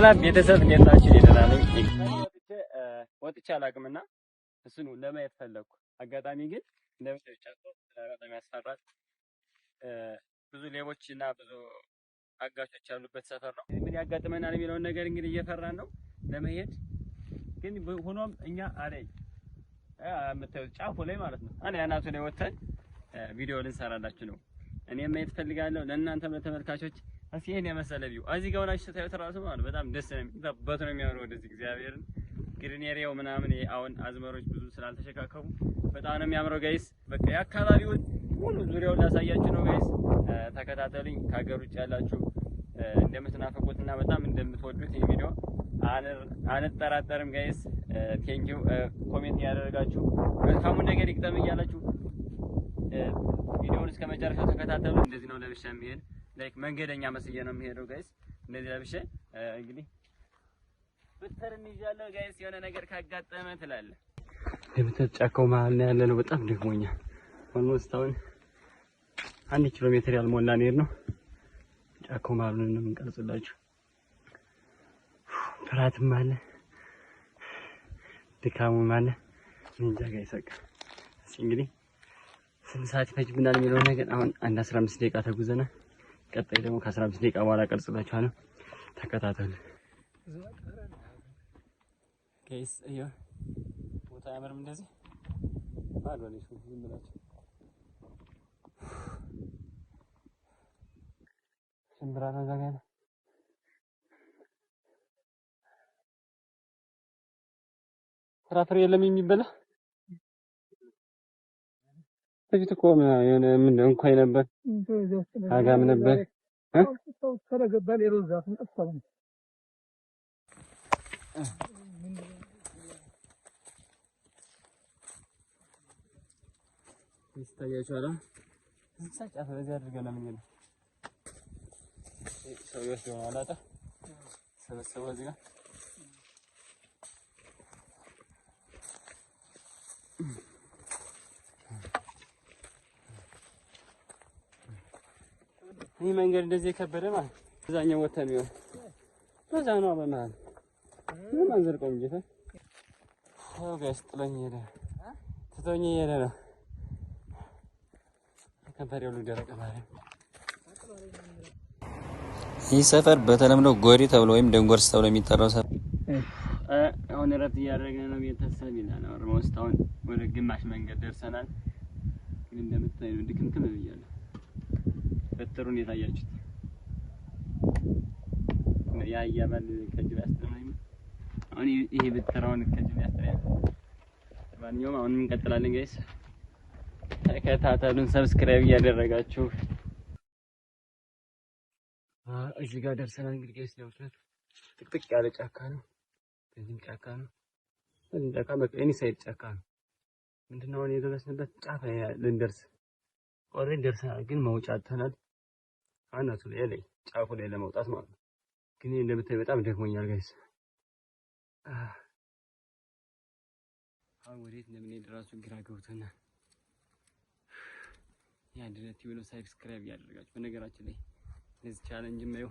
ሰላም ቤተሰብ እንዴት ናችሁ? ደህና ነኝ። ወጥቼ አላውቅምና እሱን ለማየት ፈለኩ። አጋጣሚ ግን እንደምትጫወቱ በጣም ያስፈራል። ብዙ ሌቦችና ብዙ አጋቾች ያሉበት ሰፈር ነው። ምን ያጋጥመናል የሚለውን ነገር እንግዲህ እየፈራን ነው ለመሄድ። ግን ሆኖም እኛ አለኝ የምታዩት ጫፉ ላይ ማለት ነው እኔ አናቱ ላይ ወተን ቪዲዮ ልንሰራላችሁ ነው። እኔም ማየት ፈልጋለሁ ለእናንተም ለተመልካቾች። እስኪ ይሄን የመሰለ ቪው እዚህ ጋር ሆናችሁ ስታዩት ራሱ ማለት በጣም ደስ ነው የሚጠበጥ ነው የሚያምረው። ወደዚህ እግዚአብሔርን ግሪን ኤሪያው ምናምን አሁን አዝመሮች ብዙ ስላልተሸካከሙ በጣም ነው የሚያምረው ጋይስ። በቃ የአካባቢውን ሙሉ ዙሪያውን ላሳያችሁ ነው ጋይስ። ተከታተሉኝ። ከሀገር ውጭ ያላችሁ እንደምትናፈቁትና በጣም እንደምትወዱት ይሄ ቪዲዮ አንጠራጠርም ጋይስ። ቴንኪው። ኮሜንት ያደረጋችሁ መልካሙን ነገር ይቅጠም እያላችሁ ቪዲዮውን እስከ መጨረሻው ተከታተሉ። እንደዚህ ነው ለብሼ የሚሄድ ላይክ መንገደኛ መስዬ ነው የሚሄደው ጋይስ። እንደዚህ ለብሼ እንግዲህ ብትርን ይዣለሁ ጋይስ። የሆነ ነገር ካጋጠመ ትላለህ። የምትጫካው መሀል ነው ያለነው። በጣም ደክሞኛል። ኦልሞስት አሁን 1 ኪሎ ሜትር ያልሞላ ነው ነው ጫካው መሀል ነው የምንቀርጽላችሁ። ፍርሃትም አለ ድካሙም አለ። እንጃ ጋይስ በቃ እንግዲህ ስንት ሰዓት ይፈጅብናል የሚለውን ነገር አሁን 15 ደቂቃ ተጉዘናል። ቀጣይ ደግሞ ከ15 ደቂቃ በኋላ ቀርጽላችኋለሁ። ተከታተሉ ጋይስ። እያ ቦታ ያምርም እንደዚህ ባዶ ነው ዝም ብላችሁ ሽምብራ ነገር ነው። ፍራፍሬ የለም የሚበላ በፊት እኮ የሆነ ምን እንኳን ነበር አጋም ነበር ተረገባል የሮዛፍን ጠፋኝ። ይስተያቻላ እንሳጫ ፈረጃ አድርገና ምን ይላል ሰው ይወስደው አላጣ ሰበሰበው እዚህ ጋር ይሄ መንገድ እንደዚህ የከበደ ማለት እዛኛው ወተን ነው በዛ ነው በመሃል ምን አንዘርቀው እንጂ ታው ጋይስ ጥለኝ ሄደ ትቶኝ ሄደ ነው ከንፈሬው ልደረቅ ማለት። ይህ ሰፈር በተለምዶ ጎሪ ተብሎ ወይም ደንጎርስ ተብሎ የሚጠራው ሰፈር አሁን እረፍት እያደረግን ነው ቤተሰብ ይላል። ኦልሞስት አሁን ወደ ግማሽ መንገድ ደርሰናል። ግን እንደምታዩ ድክምክም ብያለሁ። በትሩን የታያችሁት ያ ያባል ከጅብ ያስተናኝ አሁን ይሄ በትራውን ከጅብ ያስተናኝ። ማንኛውም አሁን እንቀጥላለን ጋይስ። ተከታተሉን፣ ሰብስክራይብ እያደረጋችሁ እዚህ ጋር ደርሰናል። እንግዲህ ጋይስ ነው ጥቅጥቅ ያለ ጫካ ነው። በዚህ ጫካ ነው በዚህ ጫካ በቀኝ ሳይድ ጫካ ነው። ምንድነው አሁን የደረስንበት ጫፍ ልንደርስ ኦሬዲ ደርሰናል፣ ግን መውጫ አጥተናል። አናቱ ላይ ጫፉ ላይ ለመውጣት ማለት ነው። ግን እንደምታዩ በጣም ደክሞኛል ጋይስ። አሁን ወዴት እንደምንሄድ ራሱ ግራ ገብቶናል። ያንድነት ይብሎ ሰብስክራይብ ያደርጋችሁ። በነገራችን ላይ ለዚህ ቻሌንጅ ማየው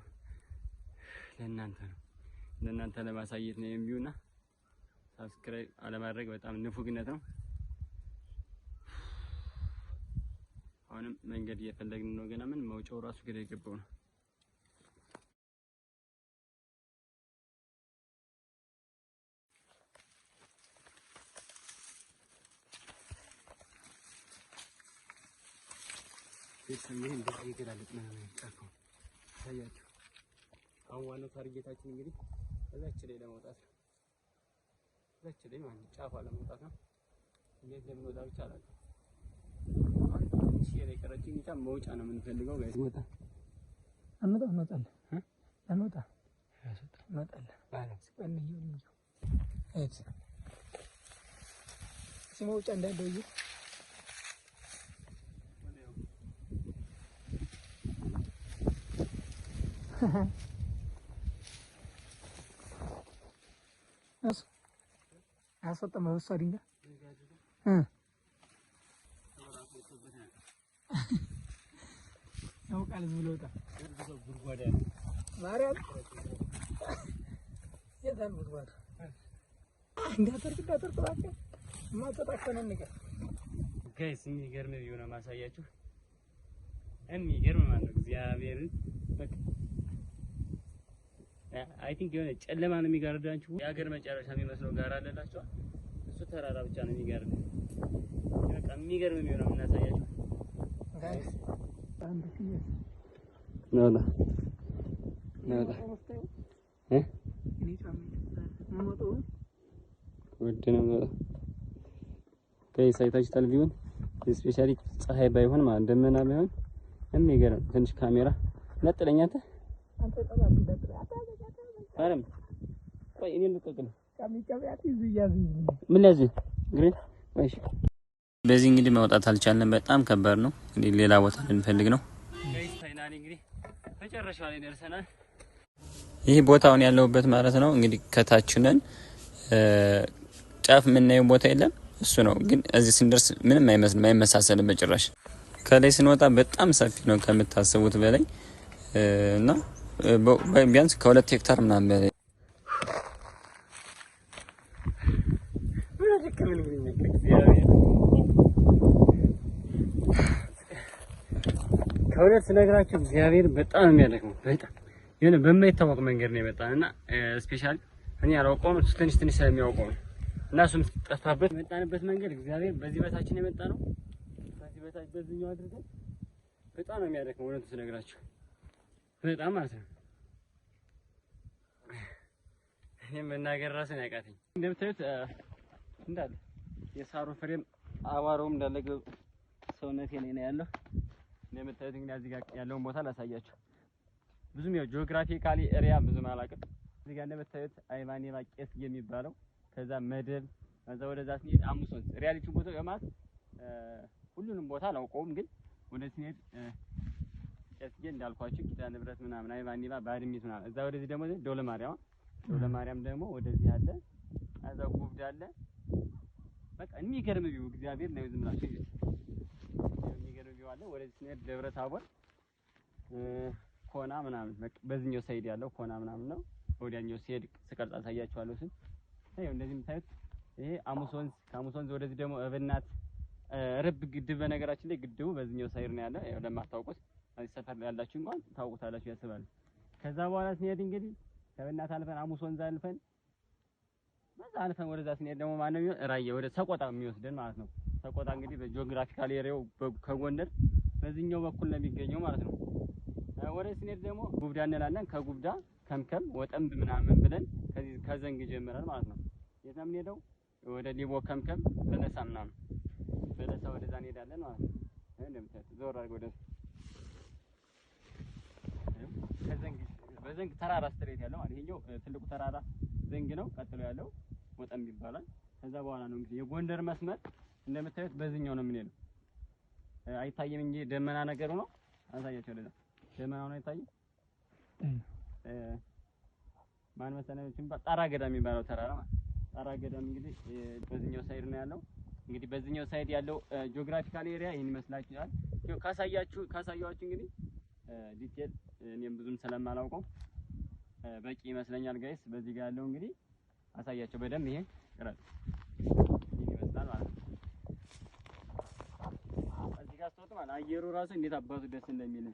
ለእናንተ ነው፣ ለእናንተ ለማሳየት ነው የሚውና ሰብስክራይብ አለማድረግ በጣም ንፉግነት ነው። አሁንም መንገድ እየፈለግን ነው። ገና ምን መውጫው ራሱ ግራ የገባው ነው። ይሄን እንደዚህ ይገራልጥ ነው ጫካው ታያችሁ። አሁን ዋናው ታርጌታችን እንግዲህ እዛች ላይ ለመውጣት ነው። እዛች ላይ ማለት ጫፏ ለመውጣት ነው። እንዴት እንደምንወጣ ብቻ አላውቅም። ሲሄድ የቀረችኝ ብቻ መውጫ ነው የምንፈልገው ጋይስ። ወጣ እንወጣለን መውጫ እንዳለው እዩ። አስወጣም ወሰደ ድንጋይ ነው ቃል ዝም ብሎ ወጣ ጉድጓዳ ማርያም የታል ጉድጓድ እንዳተርክ ባከ ማጠጣከነ ነገር ጋይስ የሚገርም ቪው ነው ማሳያችሁ። የሚገርም ማለት ነው እግዚአብሔርን በቃ አይ ቲንክ የሆነ ጨለማ ነው የሚጋርዳችሁ። የሀገር መጨረሻ የሚመስለው ጋር አለላችሁ። እሱ ተራራ ብቻ ነው የሚጋርድ። በቃ የሚገርም ቪው ነው የምናሳያችሁ ጋይስ። አንድ ሲየስ ነውላ እኔ ማሞቶ ወደ ነው ጋይስ አይታችሁታል ቪውን። ስፔሻሊ ፀሐይ ባይሆን ማለት ደመና ባይሆን የሚገርም ትንሽ ካሜራ ነጥለኛ አንተ ጠላት እንደጥላ አረም ቆይ እኔ ልቀቅል ካሚጫቢያት ይያዝ ምን ያዝ ግሬት ወይስ በዚህ እንግዲህ መውጣት አልቻልንም። በጣም ከባድ ነው። እንግዲህ ሌላ ቦታ ልንፈልግ ነው። ጋይስ ፋይናሊ እንግዲህ መጨረሻው ላይ ደርሰናል። ይህ ቦታውን ያለውበት ማለት ነው። እንግዲህ ከታች ነን። ጫፍ የምናየው ቦታ የለም እሱ ነው። ግን እዚህ ስንደርስ ምንም አይመስልም፣ አይመሳሰልም በጭራሽ። ከላይ ስንወጣ በጣም ሰፊ ነው ከምታስቡት በላይ እና ቢያንስ ከ2 ሄክታር ምናምን በላይ ከሁለት ስነግራችሁ እግዚአብሔር በጣም የሚያደክመው በጣም የሆነ በማይታወቅ መንገድ ነው የመጣንና ስፔሻሊ እኔ አላውቀውም እሱ ትንሽ ስለሚያውቀው ነው። እና እሱም ጠፋበት የመጣንበት መንገድ እግዚአብሔር በዚህ በታችን የመጣ ነው። በዚህ በታች በዚህኛው አድርገን በጣም ነው የሚያደክመው እውነቱ ስነግራችሁ በጣም ማለት ነው። እኔ መናገር ራስን ያቃተኝ እንደምታዩት እንዳለ የሳሩ ፍሬም አቧራውም እንዳለ ሰውነቴ ላይ ነው ያለው። እንደምታዩት እንግዲህ እዚህ ጋር ያለውን ቦታ ላሳያችሁ። ብዙም ያው ጂኦግራፊካሊ ኤሪያ ብዙም አላውቅም። እዚህ ጋር እንደምታዩት አይቫኔባ ቄስ የሚባለው ከዛ መደብ ከዛ ወደዛ ሲሄድ አሙሶን ሪያሊቲ ቦታ ማለት ሁሉንም ቦታ አላውቀውም፣ ግን ወደ ሲሄድ ቄስዬ እንዳልኳችሁ ኪዳነ ምህረት ምናምን አይቫኔባ ባድሚት ምናምን እዛ ወደዚህ ደግሞ ደብረ ማርያም ደግሞ ወደዚህ አለ። እዛ ጉብዳ አለ። በቃ የሚገርም ቪው እግዚአብሔር ነው ዝም ብላችሁ የሚገርም ቪው አለ። ወደዚህ ሲሄድ ደብረ ታቦር ኮና ምናምን በቃ በዚህኛው ሳይድ ያለው ኮና ምናምን ነው። ወዲያኛው ሲሄድ ስቀርጽ አሳያችኋለሁ። ይሄው እንደዚህ የምታዩት ይሄ አሙስ ወንዝ፣ ከአሙስ ወንዝ ወደዚህ ደግሞ እብናት ርብ ግድብ። በነገራችን ላይ ግድቡ በዚህኛው ሳይድ ነው ያለ። ያው ለማታውቁት እዚህ ሰፈር ላይ ያላችሁ እንኳን ታውቁታላችሁ ያስባል። ከዛ በኋላ ስንሄድ እንግዲህ ከእብናት አልፈን አሙስ ወንዝ አልፈን በዛ አልፈን ወደዛ ስንሄድ ደግሞ ማነው ራያ ወደ ሰቆጣ የሚወስደን ማለት ነው። ሰቆጣ እንግዲህ በጂኦግራፊካል ኤሪያው ከጎንደር በዚህኛው በኩል ነው የሚገኘው ማለት ነው። ወደ ስንሄድ ደግሞ ጉብዳ እንላለን። ከጉብዳ ከምከም ወጠምብ ምናምን ብለን ከዚህ ከዘንግ ጀምረን ማለት ነው የት ነው የምንሄደው? ወደ ሊቦ ከምከም በለሳ ምናምን በለሳ ወደዛ እንሄዳለን ማለት ነው። እንደምታዩት ዞር አድርገው ወደ ከዘንግ በዘንግ ተራራ ስትሬት ያለው ማለት ይሄኛው ትልቁ ተራራ ዘንግ ነው። ቀጥሎ ያለው ወጠምብ ይባላል። ከዛ በኋላ ነው እንግዲህ የጎንደር መስመር እንደምታዩት በዚህኛው ነው የምንሄደው። አይታየም እንጂ ደመና ነገሩ ነው። አሳያቸው ወደዛ ደመናው ነው አይታየም። ማን መሰለኝ ጣራ ገዳም የሚባለው ተራራ ማለት ጣራ ገዳም እንግዲህ በዚህኛው ሳይድ ነው ያለው። እንግዲህ በዚህኛው ሳይድ ያለው ጂኦግራፊካል ኤሪያ ይሄን ይመስላችኋል። ካሳያችሁ እንግዲህ ዲቴል እኔም ብዙም ስለማላውቀው በቂ ይመስለኛል ጋይስ። በዚህ ጋር ያለው እንግዲህ አሳያቸው በደንብ ይሄን ቅረጽ ይመስላል ማለት ነው። እዚህ ጋር ስትወጡ ማለት አየሩ ራሱ እንዴት አባቱ ደስ እንደሚል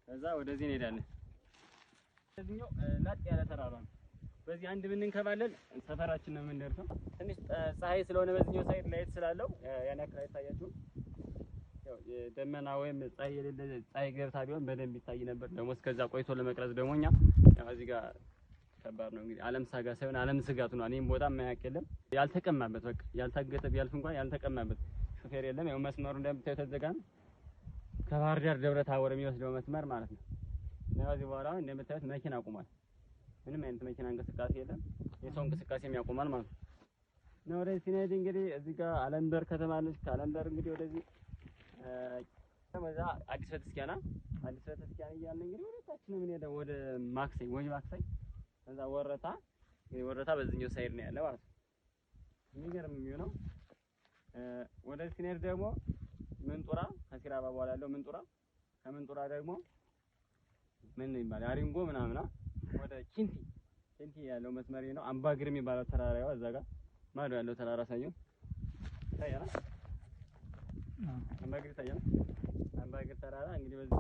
ከዛ ወደዚህ እንሄዳለን። እዚህኛው ላጥ ያለ ተራራ ነው። በዚህ አንድ ብንንከባለል ሰፈራችን ነው የምንደርሰው። ትንሽ ፀሐይ ስለሆነ በዚህኛው ሳይድ ላይት ስላለው ያን ያክል አይታያችሁም። ያው ደመና ወይም ፀሐይ የሌለ ፀሐይ ገብታ ቢሆን በደንብ ይታይ ነበር። ደግሞ እስከዛ ቆይቶ ለመቅረጽ ደግሞ እኛ ያው እዚህ ጋር ከባድ ነው እንግዲህ ዓለም ሳጋ ሳይሆን ዓለም ስጋት ነው። እኔም ቦታ የማያውቅ የለም ያልተቀማበት በቃ ያልታገተ ቢያልፍ እንኳን ያልተቀማበት ሹፌር የለም። ያው መስመሩ እንደምታዩት ተዘጋ ነው። ከባህር ዳር ደብረ ታቦር የሚወስደው መስመር ማለት ነው። ከዚህ በኋላ እንደምታዩት መኪና አቁሟል። ምንም አይነት መኪና እንቅስቃሴ የለም። የሰው እንቅስቃሴም ያቆማል ማለት ነው። እና ወደዚህ ስንሄድ እንግዲህ እዚህ ጋር አለምበር ከተማ ነች። ከአለምበር እንግዲህ ወደዚህ ከመዛ አዲስ ቤተክርስቲያን እያልን እንግዲህ ወደ ታች ነው የምንሄደው ወደ ማክሰኝ ወይ ማክሰኝ ከዛ ወረታ በዚህኛው ሳይድ ነው ያለው ማለት ነው። የሚገርም የሚሆነው ወደዚህ ስንሄድ ደግሞ ምንጡራ ከሲራባ በኋላ ያለው ምንጡራ ከምንጡራ ደግሞ ምን ይባላል አሪንጎ ምናምና ወደ ኪንቲ ያለው መስመር ነው። አምባግር የሚባለው ተራራው እዛ ጋር ማዶ ያለው ተራራ ሳይሆን ታያና አምባግር ታያና አምባግር ተራራ እንግዲህ በዚህ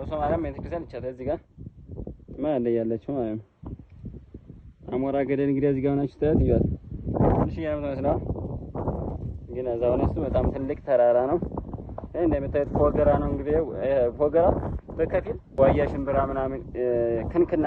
ኮሶማራም ቤተክርስቲያን ብቻ እዚህ ጋር ማን ላይ ያለችው ማለት ነው። አሞራ ገደል እንግዲህ እዚህ ጋር ሆናችሁ ታያት ይያዝ ትንሽ ያለው መስላ ግን እዛው ነው በጣም ትልቅ ተራራ ነው። እንደምታዩት ፎገራ ነው እንግዲህ ፎገራ በከፊል ዋያ ሽምብራ ምናምን ክንክና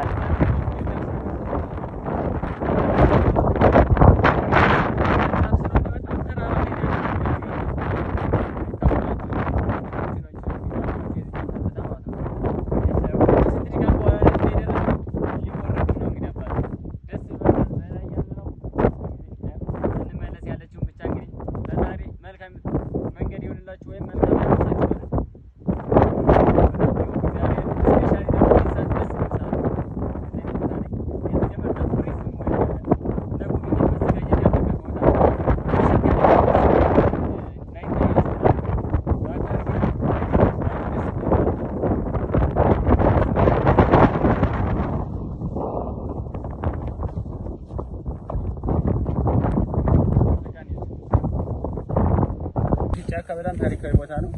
በጣም ታሪካዊ ቦታ ነው።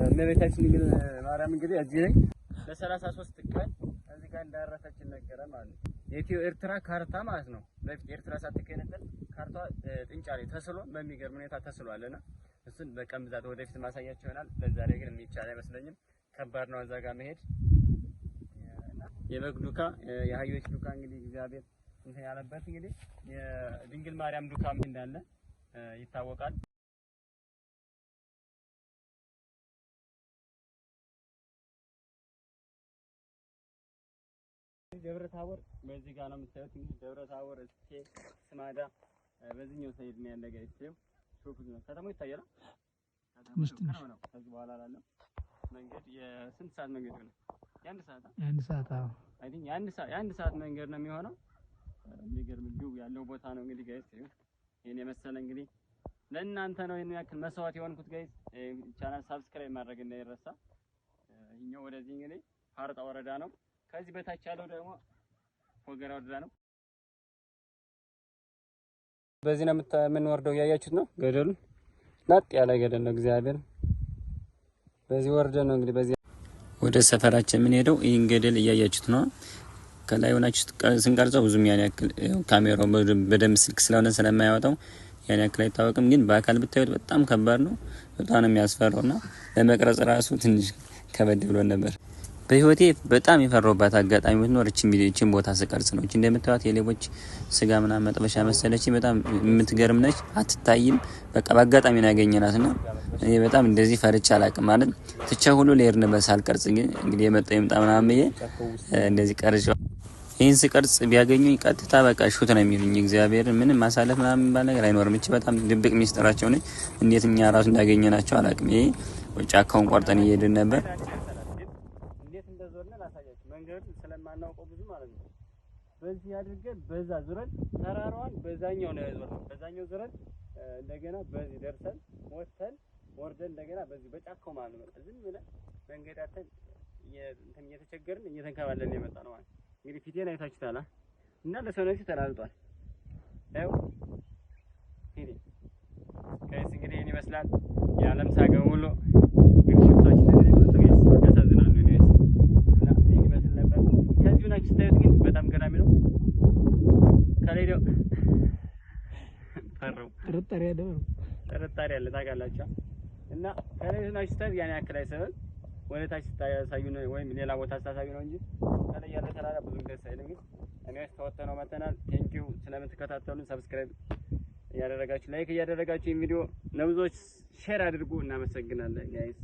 እመቤታችን ድንግል ማርያም እንግዲህ እዚህ ላይ ለ33 ቀን እዚህ ጋር እንዳረፈች ነገረ ማለት ነው። የኢትዮ ኤርትራ ካርታ ማለት ነው። በፊት ኤርትራ ሳትገነጠል ካርታ ጥንጫ ላይ ተስሎ በሚገርም ሁኔታ ተስሏልና እሱን በቀን ብዛት ወደፊት ማሳያቸው ይሆናል። በዛ ላይ ግን የሚቻል አይመስለኝም። ከባድ ነው እዛ ጋር መሄድ። የበግ ዱካ የአህዮች ዱካ እንግዲህ እግዚአብሔር እንትን ያለበት እንግዲህ የድንግል ማርያም ዱካም እንዳለ ይታወቃል። ደብረ ታቦር በዚህ ጋር ነው የምታዩት። እንግዲህ ደብረ ታቦር እስከ ስማዳ በዚህኛው ሳይድ ነው ያለ ጋር ይስተው ሾፉ ነው ከተማው ይታያል። ከተማው ነው ከዚህ በኋላ ላለው መንገድ የስንት ሰዓት መንገድ ነው? የአንድ ሰዓት አዎ አይ ቲንክ የአንድ ሰዓት መንገድ ነው የሚሆነው። የሚገርም ቪው ያለው ቦታ ነው እንግዲህ ጋይስ። ይሄን የመሰለ እንግዲህ ለእናንተ ነው ይሄን ያክል መስዋዕት የሆንኩት ጋይስ። ቻናል ሰብስክራይብ ማድረግ እንዳይረሳ። ይሄኛው ወደዚህ እንግዲህ ፋርጣ ወረዳ ነው። ከዚህ በታች ያለው ደግሞ ፎገራ ወረዳ ነው። በዚህ ነው የምንወርደው። ያያችሁት ነው ገደሉን። ናጥ ያለ ገደል ነው እግዚአብሔር። በዚህ ወርደን ነው እንግዲህ በዚህ ወደ ሰፈራችን የምንሄደው። ይሄን ገደል እያያችሁት ነው። ከላይ ሆናችሁ ስንቀርጸው ብዙም ያን ያክል ካሜራው በደንብ ስልክ ስለሆነ ስለማያወጣው ያን ያክል አይታወቅም። ግን በአካል ብታዩት በጣም ከባድ ነው። በጣም ነው የሚያስፈራውና ለመቅረጽ ራሱ ትንሽ ከበድ ብሎ ነበር። በህይወቴ በጣም የፈራሁባት አጋጣሚ ብትኖር እቺን ቦታ ስቀርጽ ነው። እቺ እንደምታዩት የሌቦች ስጋ ምናምን መጥበሻ መሰለች። በጣም የምትገርም ነች። አትታይም። በቃ በአጋጣሚ ነው ያገኘናትና እኔ በጣም እንደዚህ ፈርቻ አላውቅም። ማለት ትቼ ሁሉ ልሄድ ነበር ሳልቀርጽ። ግን እንግዲህ የመጣ ይምጣ ምናምን ብዬ እንደዚህ ቀርጬው ይሄን ስቀርጽ ቢያገኙኝ ቀጥታ በቃ ሹት ነው የሚሉኝ። እግዚአብሔር ምንም ማሳለፍ ምናምን ባል ነገር አይኖርም። እቺ በጣም ድብቅ ሚስጥራቸው ነች። እንዴት እኛ ራሱ እንዳገኘናቸው አላውቅም። ይሄ ጫካውን ቆርጠን እየሄድን ነበር። መንገዱን ስለማናውቀው ብዙ ማለት ነው። በዚህ አድርገን በዛ ዙረን ተራራዋን በዛኛው ነው ያዞርነው። በዛኛው ዙረን እንደገና በዚህ ደርሰን ወጥተን ወርደን እንደገና በዚህ በጫካው ማለት ነው። ዝም ብለን መንገዳችን እየተቸገርን እየተንከባለን የመጣ ነው ማለት እንግዲህ ፊቴን አይታችሁታል እና ለሰውነቴ ተላልጧል። ያው ፊቴ ከዚህ እንግዲህ ይሄን ይመስላል የዓለም ሳገው ሁሉ ግሽፍቶች ያሳዝናሉ። ከዚህ ሆናችሁ ስታዩት ግን በጣም ገራሚ ነው። ከላይ ደግሞ ጥርጣሬ አለ ታውቃላችሁ። እና ከላይ ሆናችሁ ስታዩት ያን ያክል አይሰብም። ወደ ታች ስታሳዩ ነው ወይም ሌላ ቦታ ስታሳዩ ነው እንጂ ከላይ ያለ ተራራ ብዙ ደስ አይልም። ግን እኔስ ተወተነው መተናል። ቴንኪው ስለምትከታተሉን፣ ሰብስክራይብ እያደረጋችሁ ላይክ እያደረጋችሁ ቪዲዮ ለብዙዎች ሼር አድርጉ። እናመሰግናለን ጋይስ።